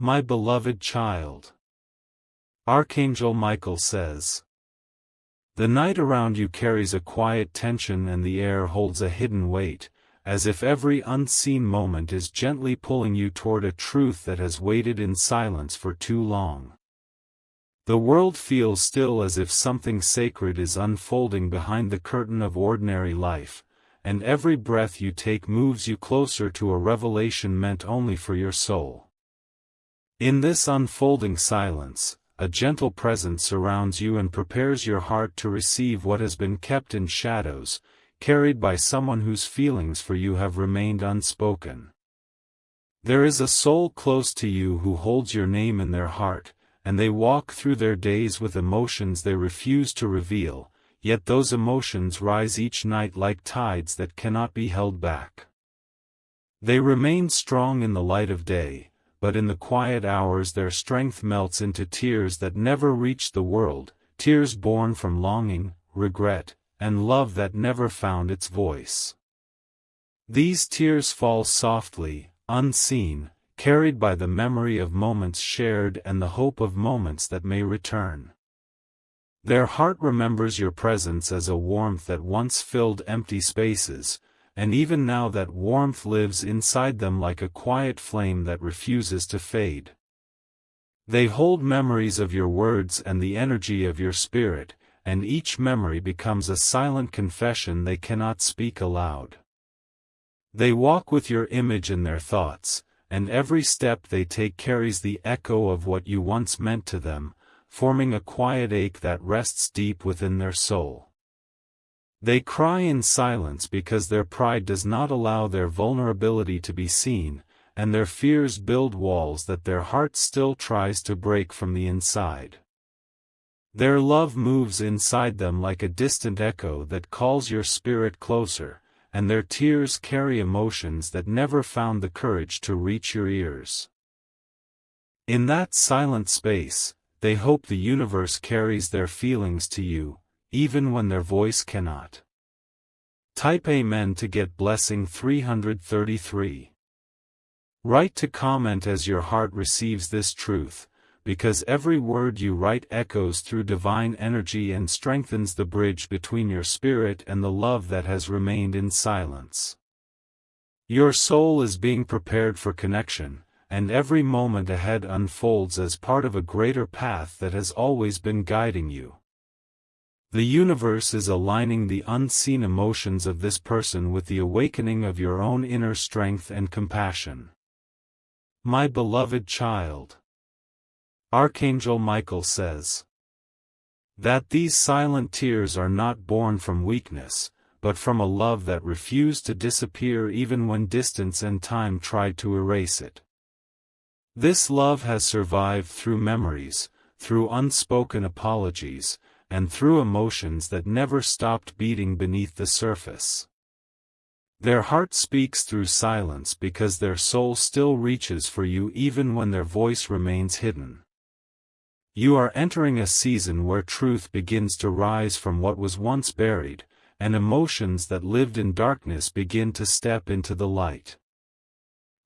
My beloved child. Archangel Michael says, the night around you carries a quiet tension and the air holds a hidden weight, as if every unseen moment is gently pulling you toward a truth that has waited in silence for too long. The world feels still as if something sacred is unfolding behind the curtain of ordinary life, and every breath you take moves you closer to a revelation meant only for your soul. In this unfolding silence, a gentle presence surrounds you and prepares your heart to receive what has been kept in shadows, carried by someone whose feelings for you have remained unspoken. There is a soul close to you who holds your name in their heart, and they walk through their days with emotions they refuse to reveal, yet those emotions rise each night like tides that cannot be held back. They remain strong in the light of day, but in the quiet hours their strength melts into tears that never reach the world, tears born from longing, regret, and love that never found its voice. These tears fall softly, unseen, carried by the memory of moments shared and the hope of moments that may return. Their heart remembers your presence as a warmth that once filled empty spaces, and even now that warmth lives inside them like a quiet flame that refuses to fade. They hold memories of your words and the energy of your spirit, and each memory becomes a silent confession they cannot speak aloud. They walk with your image in their thoughts, and every step they take carries the echo of what you once meant to them, forming a quiet ache that rests deep within their soul. They cry in silence because their pride does not allow their vulnerability to be seen, and their fears build walls that their heart still tries to break from the inside. Their love moves inside them like a distant echo that calls your spirit closer, and their tears carry emotions that never found the courage to reach your ears. In that silent space, they hope the universe carries their feelings to you, even when their voice cannot. Type Amen to get blessing 333. Write to comment as your heart receives this truth, because every word you write echoes through divine energy and strengthens the bridge between your spirit and the love that has remained in silence. Your soul is being prepared for connection, and every moment ahead unfolds as part of a greater path that has always been guiding you. The universe is aligning the unseen emotions of this person with the awakening of your own inner strength and compassion. My beloved child. Archangel Michael says that these silent tears are not born from weakness, but from a love that refused to disappear even when distance and time tried to erase it. This love has survived through memories, through unspoken apologies, and through emotions that never stopped beating beneath the surface. Their heart speaks through silence because their soul still reaches for you even when their voice remains hidden. You are entering a season where truth begins to rise from what was once buried, and emotions that lived in darkness begin to step into the light.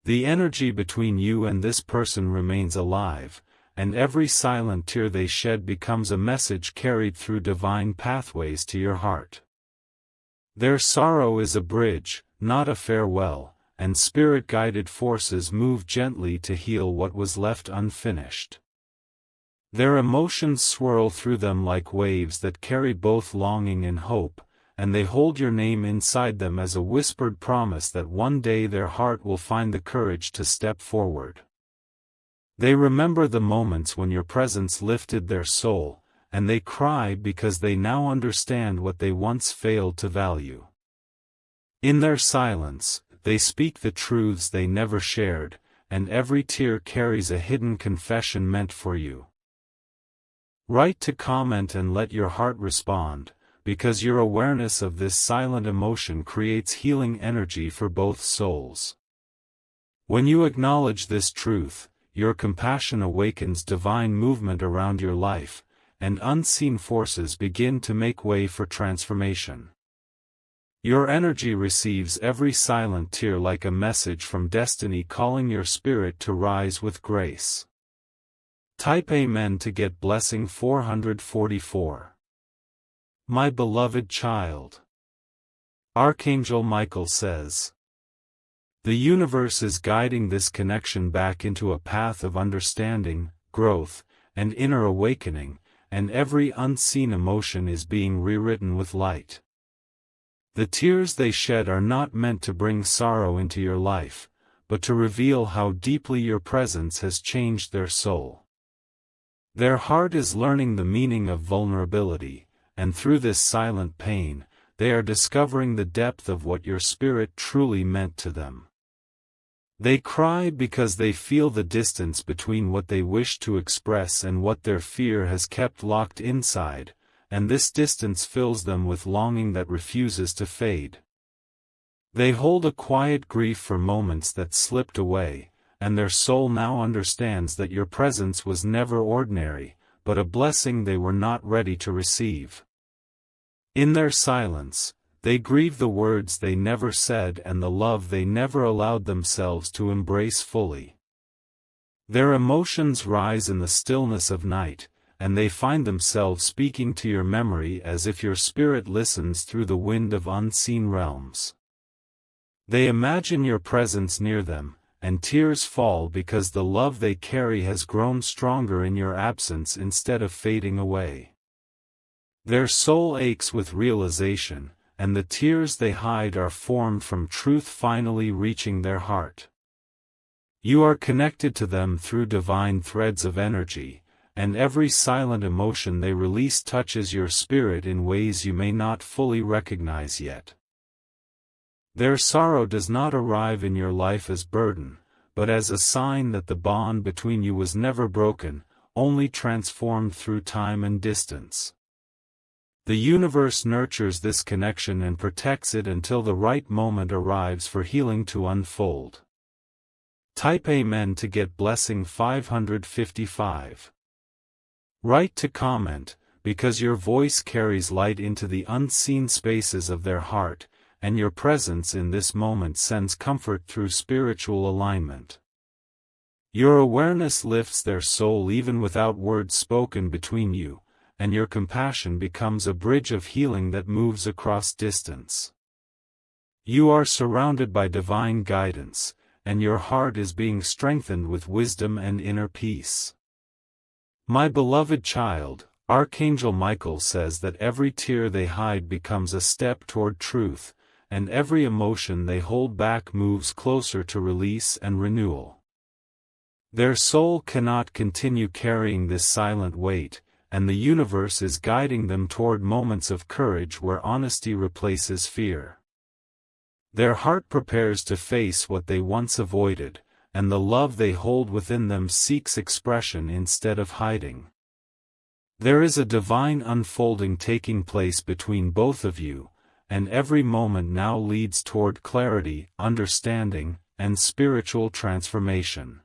The energy between you and this person remains alive, and every silent tear they shed becomes a message carried through divine pathways to your heart. Their sorrow is a bridge, not a farewell, and spirit-guided forces move gently to heal what was left unfinished. Their emotions swirl through them like waves that carry both longing and hope, and they hold your name inside them as a whispered promise that one day their heart will find the courage to step forward. They remember the moments when your presence lifted their soul, and they cry because they now understand what they once failed to value. In their silence, they speak the truths they never shared, and every tear carries a hidden confession meant for you. Write to comment and let your heart respond, because your awareness of this silent emotion creates healing energy for both souls. When you acknowledge this truth, your compassion awakens divine movement around your life, and unseen forces begin to make way for transformation. Your energy receives every silent tear like a message from destiny calling your spirit to rise with grace. Type Amen to get blessing 444. My beloved child. Archangel Michael says, the universe is guiding this connection back into a path of understanding, growth, and inner awakening, and every unseen emotion is being rewritten with light. The tears they shed are not meant to bring sorrow into your life, but to reveal how deeply your presence has changed their soul. Their heart is learning the meaning of vulnerability, and through this silent pain, they are discovering the depth of what your spirit truly meant to them. They cry because they feel the distance between what they wish to express and what their fear has kept locked inside, and this distance fills them with longing that refuses to fade. They hold a quiet grief for moments that slipped away, and their soul now understands that your presence was never ordinary, but a blessing they were not ready to receive. In their silence, they grieve the words they never said and the love they never allowed themselves to embrace fully. Their emotions rise in the stillness of night, and they find themselves speaking to your memory as if your spirit listens through the wind of unseen realms. They imagine your presence near them, and tears fall because the love they carry has grown stronger in your absence instead of fading away. Their soul aches with realization, and the tears they hide are formed from truth finally reaching their heart. You are connected to them through divine threads of energy, and every silent emotion they release touches your spirit in ways you may not fully recognize yet. Their sorrow does not arrive in your life as burden, but as a sign that the bond between you was never broken, only transformed through time and distance. The universe nurtures this connection and protects it until the right moment arrives for healing to unfold. Type Amen to get blessing 555. Write to comment, because your voice carries light into the unseen spaces of their heart, and your presence in this moment sends comfort through spiritual alignment. Your awareness lifts their soul even without words spoken between you, and your compassion becomes a bridge of healing that moves across distance. You are surrounded by divine guidance, and your heart is being strengthened with wisdom and inner peace. My beloved child, Archangel Michael says that every tear they hide becomes a step toward truth, and every emotion they hold back moves closer to release and renewal. Their soul cannot continue carrying this silent weight, and the universe is guiding them toward moments of courage where honesty replaces fear. Their heart prepares to face what they once avoided, and the love they hold within them seeks expression instead of hiding. There is a divine unfolding taking place between both of you, and every moment now leads toward clarity, understanding, and spiritual transformation.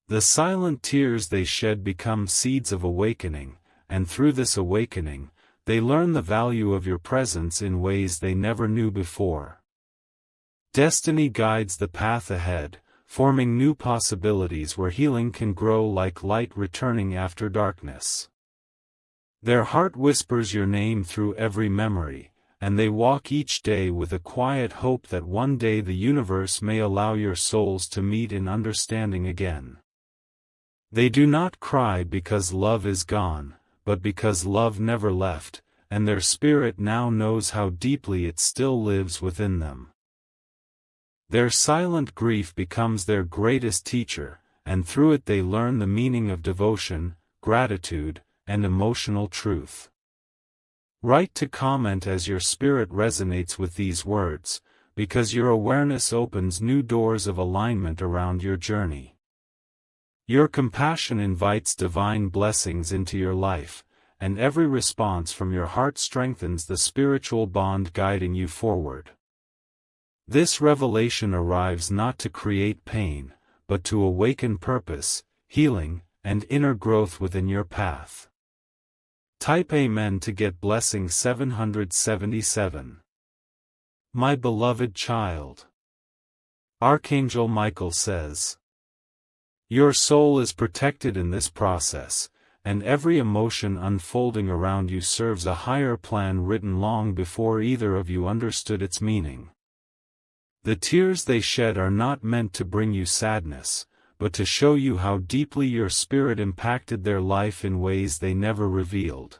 The silent tears they shed become seeds of awakening, and through this awakening, they learn the value of your presence in ways they never knew before. Destiny guides the path ahead, forming new possibilities where healing can grow like light returning after darkness. Their heart whispers your name through every memory, and they walk each day with a quiet hope that one day the universe may allow your souls to meet in understanding again. They do not cry because love is gone, but because love never left, and their spirit now knows how deeply it still lives within them. Their silent grief becomes their greatest teacher, and through it they learn the meaning of devotion, gratitude, and emotional truth. Write to comment as your spirit resonates with these words, because your awareness opens new doors of alignment around your journey. Your compassion invites divine blessings into your life, and every response from your heart strengthens the spiritual bond guiding you forward. This revelation arrives not to create pain, but to awaken purpose, healing, and inner growth within your path. Type Amen to get blessing 777. My beloved child. Archangel Michael says, your soul is protected in this process, and every emotion unfolding around you serves a higher plan written long before either of you understood its meaning. The tears they shed are not meant to bring you sadness, but to show you how deeply your spirit impacted their life in ways they never revealed.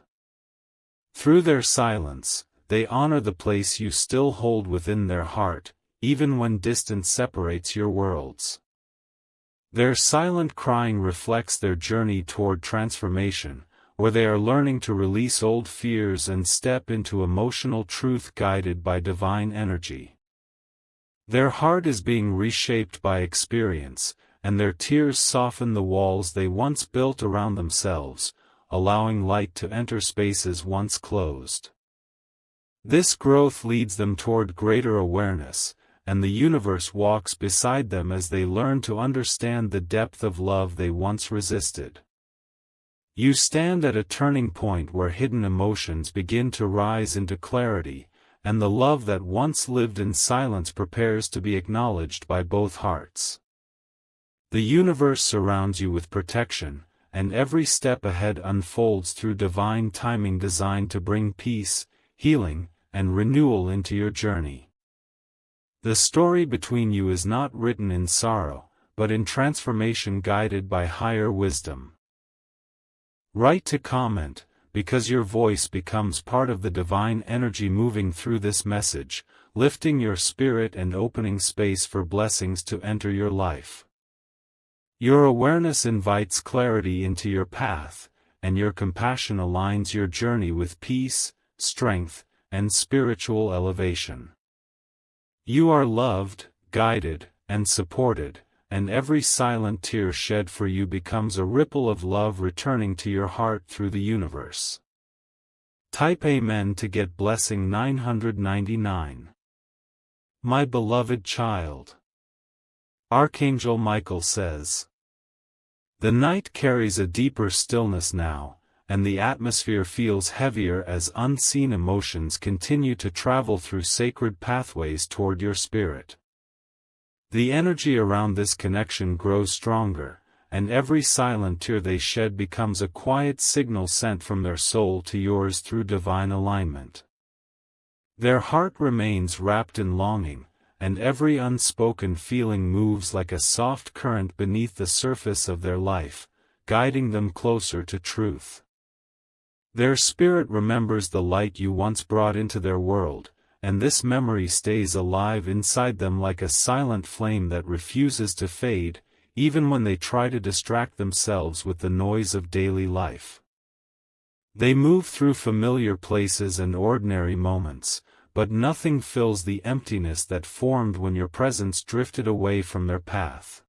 Through their silence, they honor the place you still hold within their heart, even when distance separates your worlds. Their silent crying reflects their journey toward transformation, where they are learning to release old fears and step into emotional truth guided by divine energy. Their heart is being reshaped by experience, and their tears soften the walls they once built around themselves, allowing light to enter spaces once closed. This growth leads them toward greater awareness, and the universe walks beside them as they learn to understand the depth of love they once resisted. You stand at a turning point where hidden emotions begin to rise into clarity, and the love that once lived in silence prepares to be acknowledged by both hearts. The universe surrounds you with protection, and every step ahead unfolds through divine timing designed to bring peace, healing, and renewal into your journey. The story between you is not written in sorrow, but in transformation guided by higher wisdom. Write to comment, because your voice becomes part of the divine energy moving through this message, lifting your spirit and opening space for blessings to enter your life. Your awareness invites clarity into your path, and your compassion aligns your journey with peace, strength, and spiritual elevation. You are loved, guided, and supported, and every silent tear shed for you becomes a ripple of love returning to your heart through the universe. Type Amen to get blessing 999. My beloved child. Archangel Michael says, the night carries a deeper stillness now, and the atmosphere feels heavier as unseen emotions continue to travel through sacred pathways toward your spirit. The energy around this connection grows stronger, and every silent tear they shed becomes a quiet signal sent from their soul to yours through divine alignment. Their heart remains wrapped in longing, and every unspoken feeling moves like a soft current beneath the surface of their life, guiding them closer to truth. Their spirit remembers the light you once brought into their world, and this memory stays alive inside them like a silent flame that refuses to fade, even when they try to distract themselves with the noise of daily life. They move through familiar places and ordinary moments, but nothing fills the emptiness that formed when your presence drifted away from their path.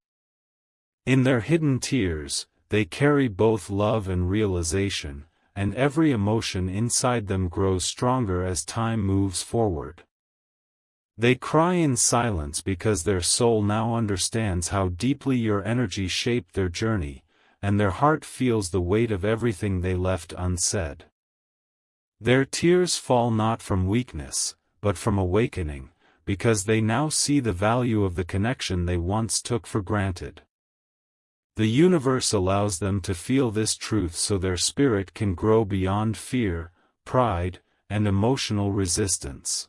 In their hidden tears, they carry both love and realization, and every emotion inside them grows stronger as time moves forward. They cry in silence because their soul now understands how deeply your energy shaped their journey, and their heart feels the weight of everything they left unsaid. Their tears fall not from weakness, but from awakening, because they now see the value of the connection they once took for granted. The universe allows them to feel this truth so their spirit can grow beyond fear, pride, and emotional resistance.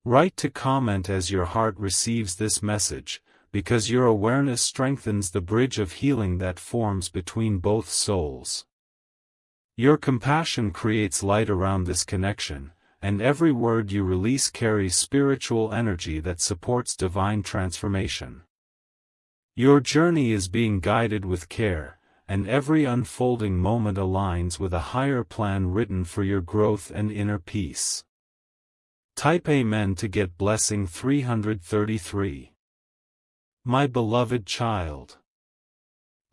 Write to comment as your heart receives this message, because your awareness strengthens the bridge of healing that forms between both souls. Your compassion creates light around this connection, and every word you release carries spiritual energy that supports divine transformation. Your journey is being guided with care, and every unfolding moment aligns with a higher plan written for your growth and inner peace. Type Amen to get blessing 333. My beloved child.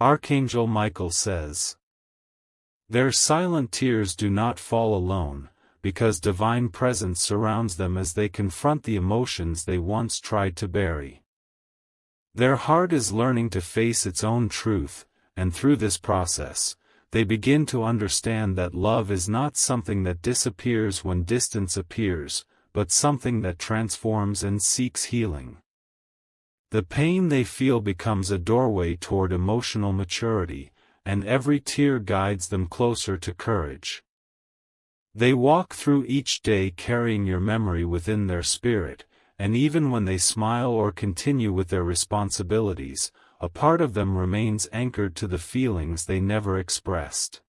Archangel Michael says, their silent tears do not fall alone, because divine presence surrounds them as they confront the emotions they once tried to bury. Their heart is learning to face its own truth, and through this process, they begin to understand that love is not something that disappears when distance appears, but something that transforms and seeks healing. The pain they feel becomes a doorway toward emotional maturity, and every tear guides them closer to courage. They walk through each day carrying your memory within their spirit, and even when they smile or continue with their responsibilities, a part of them remains anchored to the feelings they never expressed.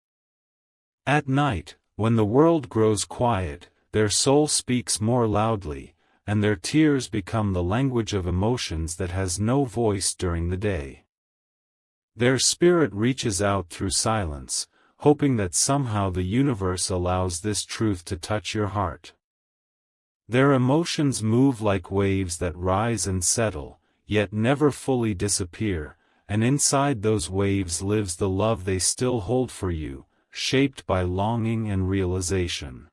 At night, when the world grows quiet, their soul speaks more loudly, and their tears become the language of emotions that has no voice during the day. Their spirit reaches out through silence, hoping that somehow the universe allows this truth to touch your heart. Their emotions move like waves that rise and settle, yet never fully disappear, and inside those waves lives the love they still hold for you, shaped by longing and realization.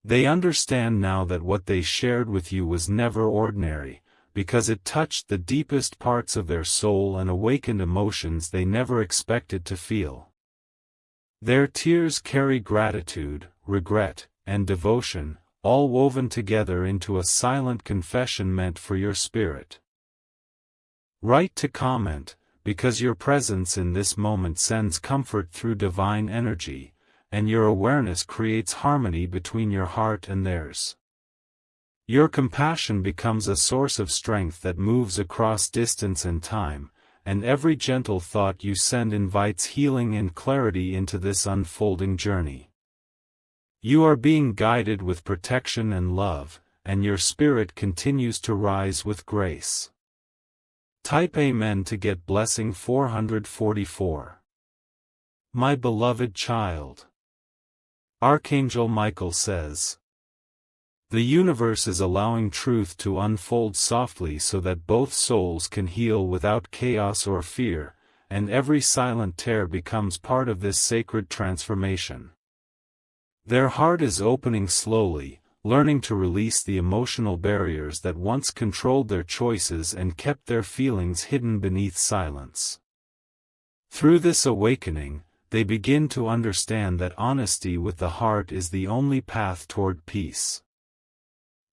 They understand now that what they shared with you was never ordinary, because it touched the deepest parts of their soul and awakened emotions they never expected to feel. Their tears carry gratitude, regret, and devotion, all woven together into a silent confession meant for your spirit. Write to comment, because your presence in this moment sends comfort through divine energy, and your awareness creates harmony between your heart and theirs. Your compassion becomes a source of strength that moves across distance and time, and every gentle thought you send invites healing and clarity into this unfolding journey. You are being guided with protection and love, and your spirit continues to rise with grace. Type Amen to get blessing 444. My beloved child. Archangel Michael says, the universe is allowing truth to unfold softly so that both souls can heal without chaos or fear, and every silent tear becomes part of this sacred transformation. Their heart is opening slowly, learning to release the emotional barriers that once controlled their choices and kept their feelings hidden beneath silence. Through this awakening, they begin to understand that honesty with the heart is the only path toward peace.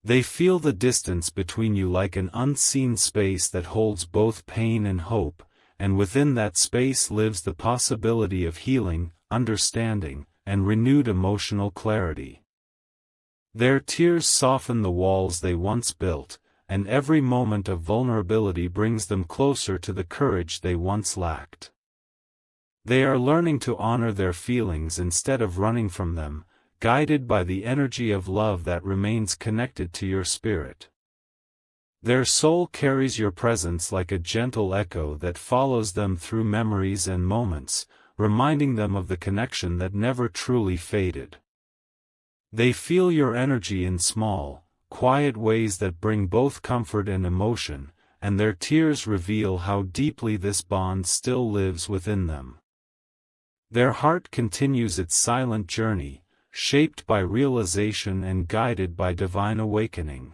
They feel the distance between you like an unseen space that holds both pain and hope, and within that space lives the possibility of healing, understanding, and renewed emotional clarity. Their tears soften the walls they once built, and every moment of vulnerability brings them closer to the courage they once lacked. They are learning to honor their feelings instead of running from them, guided by the energy of love that remains connected to your spirit. Their soul carries your presence like a gentle echo that follows them through memories and moments, reminding them of the connection that never truly faded. They feel your energy in small, quiet ways that bring both comfort and emotion, and their tears reveal how deeply this bond still lives within them. Their heart continues its silent journey, shaped by realization and guided by divine awakening.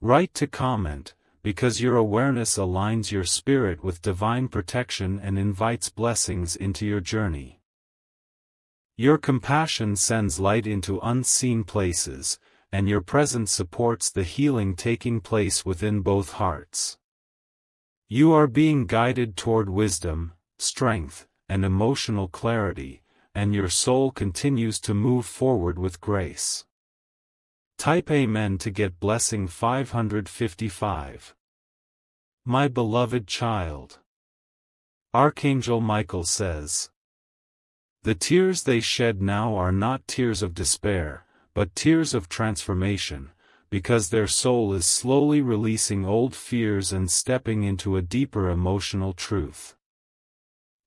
Write to comment, because your awareness aligns your spirit with divine protection and invites blessings into your journey. Your compassion sends light into unseen places, and your presence supports the healing taking place within both hearts. You are being guided toward wisdom, strength, and emotional clarity, and your soul continues to move forward with grace. Type Amen to get blessing 555. My beloved child. Archangel Michael says, the tears they shed now are not tears of despair, but tears of transformation, because their soul is slowly releasing old fears and stepping into a deeper emotional truth.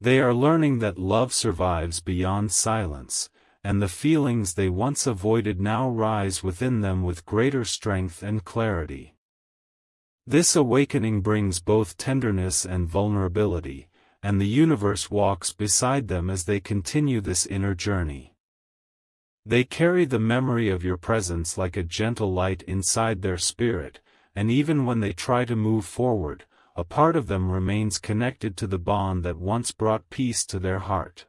They are learning that love survives beyond silence, and the feelings they once avoided now rise within them with greater strength and clarity. This awakening brings both tenderness and vulnerability, and the universe walks beside them as they continue this inner journey. They carry the memory of your presence like a gentle light inside their spirit, and even when they try to move forward, a part of them remains connected to the bond that once brought peace to their heart.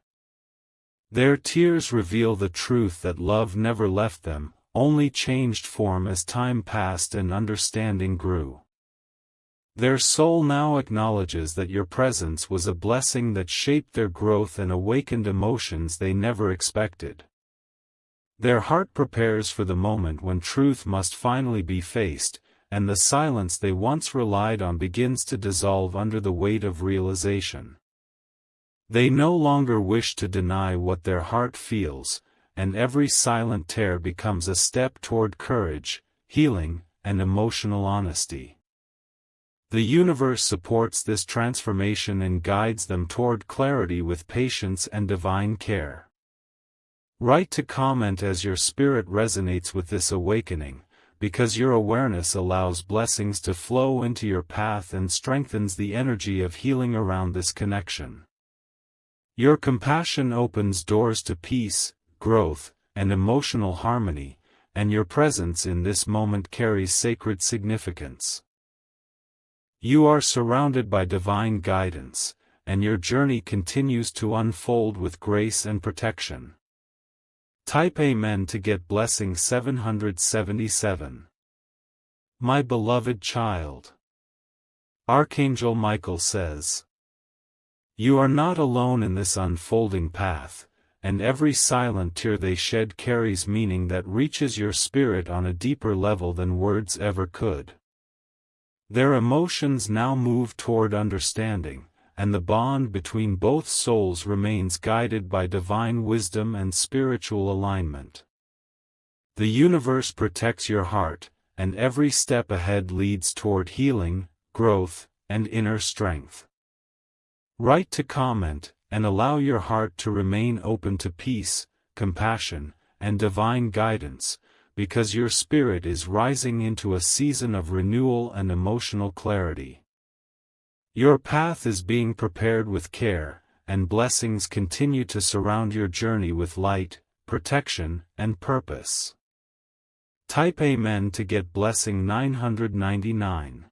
Their tears reveal the truth that love never left them, only changed form as time passed and understanding grew. Their soul now acknowledges that your presence was a blessing that shaped their growth and awakened emotions they never expected. Their heart prepares for the moment when truth must finally be faced, and the silence they once relied on begins to dissolve under the weight of realization. They no longer wish to deny what their heart feels, and every silent tear becomes a step toward courage, healing, and emotional honesty. The universe supports this transformation and guides them toward clarity with patience and divine care. Write to comment as your spirit resonates with this awakening, because your awareness allows blessings to flow into your path and strengthens the energy of healing around this connection. Your compassion opens doors to peace, growth, and emotional harmony, and your presence in this moment carries sacred significance. You are surrounded by divine guidance, and your journey continues to unfold with grace and protection. Type Amen to get blessing 777. My beloved child. Archangel Michael says, you are not alone in this unfolding path, and every silent tear they shed carries meaning that reaches your spirit on a deeper level than words ever could. Their emotions now move toward understanding, and the bond between both souls remains guided by divine wisdom and spiritual alignment. The universe protects your heart, and every step ahead leads toward healing, growth, and inner strength. Write to comment, and allow your heart to remain open to peace, compassion, and divine guidance, because your spirit is rising into a season of renewal and emotional clarity. Your path is being prepared with care, and blessings continue to surround your journey with light, protection, and purpose. Type Amen to get blessing 999.